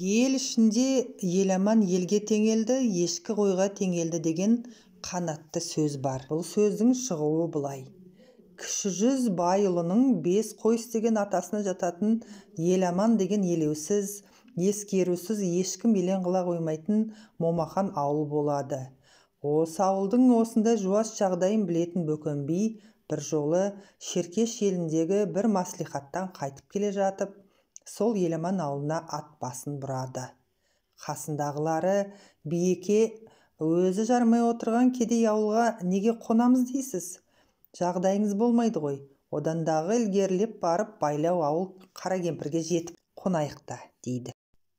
Ел ішінде еламан елге теңелді, ешкі қойға теңелді деген қанатты сөз бар. Бұл сөздің шығуы былай. Кіші жүз байұлының 5 қой істеген атасына жататын еламан деген елеусіз, ескерусіз ешкім елең қыла қоймайтын момақан ауыл болады. Осы ауылдың осында жуас жағдайын білетін Бөкенбай бір жолы Шеркеш еліндегі бір маслихаттан қайтып келе жатып, сол еламан ауылына ат басын бұрады. Қасындағылары: "Биеке, өзі жармай отырған кедей ауылға неге қонамыз дейсіз? Жағдайыңыз болмайды ғой. Одандағы ілгерілеп барып байлау ауыл Қаракемпірге жетіп қонайық та", дейді.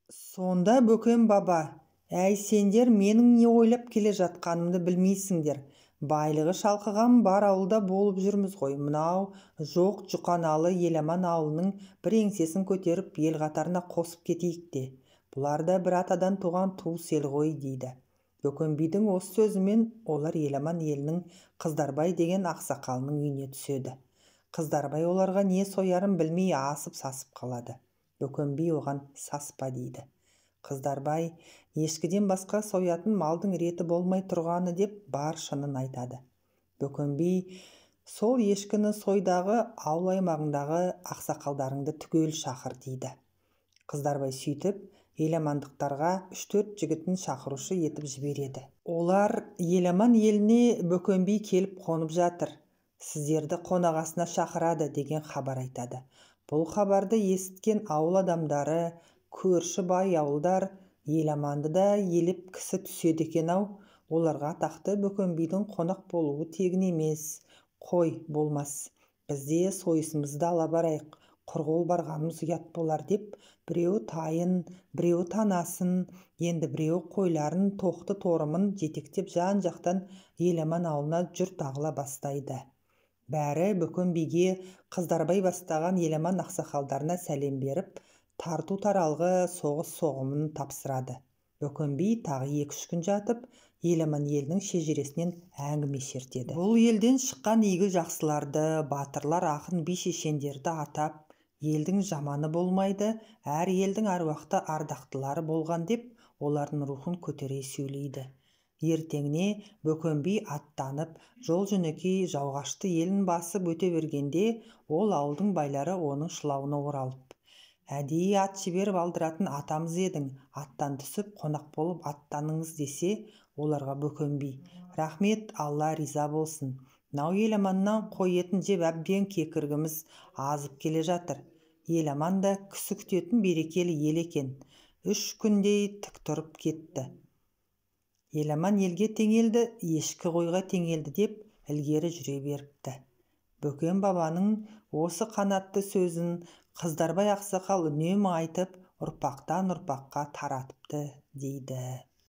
Сонда Бөкен баба: "Әй сендер менің не ойлап келе жатқанымды білмейсіңдер. Байлығы шалқыған бар ауылда болып жүрміз ғой. Мынау жоқ жұқаналы еламан ауылының бір еңсесін көтеріп ел қатарына қосып кетейік те. Бұлар да бір атадан туған туыс ел ғой", дейді. Бөкенбайдың осы сөзімен олар еламан елінің Қыздарбай деген ақсақалының үйіне түседі. Қыздарбай оларға не соярын білмей асып-сасып қалады. Бөкенбай оған "Саспа", дейді. Қыздарбай ешкіден басқа соятын малдың реті болмай тұрғаны деп бар шынын айтады. Бөкенбай: "Сол ешкіні сойдағы ауыл аймағындағы ақсақалдарыңды түгел шақыр", дейді. Қыздарбай сөйтіп еламандықтарға 3-4 жігітін шақырушы етіп жібереді. Олар: "Еламан еліне Бөкенбай келіп қонып жатыр. Сіздерді қонағасына шақырады" деген хабар айтады. Бұл хабарды есіткен ауыл адамдары, көрші бай ауылдар еламанды да елеп кісі түседі екен-ау. Оларға атақты Бөкенбайдың қонақ болуы тегін емес. "Қой, болмас. Бізде сойысымызды ала барайық. Құрғыл барғанымыз ұят болар" деп, біреу тайын, біреу танасын, енді біреу қойларын, тоқты торымын жетектеп жан-жақтан еламан ауылына жұрт ағыла бастайды. Бәрі Бөкенбайге Қыздарбай бастаған еламан ақсақалдарына сәлем беріп, тарту таралғы соғыс соғымын тапсырады. Бөкенбай тағы 2-3 күн жатып, еламан елінің шежіресінен әңгіме шертеді. Бұл елден шыққан игі жақсыларды, батырлар, ақын би шешендерді атап, елдің жаманы болмайды, әр елдің әруақты ардақтылары болған деп, олардың рухын көтере сөйлейді. Ертеңіне Бөкенбай аттанып, жол жөнекей жауғашты елін басып өте бергенде, ол ауылдың байлары оның шылауына оралып: "Әдейі ат жіберіп алдыратын атамыз едің, аттан түсіп қонақ болып аттаныңыз" десе, оларға Бөкенбай: "Рахмет, Алла риза болсын. Мынау еламаннан қой етін жеп әбден кекіргіміз азып келе жатыр. Еламан да кісі күтетін берекелі ел екен". 3 күндей тік тұрып кетті. Еламан елге теңелді, ешкі қойға теңелді деп ілгері жүре беріпті. Бөкен бабаның осы қанатты сөзін Қыздарбай ақсақал үнемі айтып, ұрпақтан ұрпаққа таратыпты, дейді.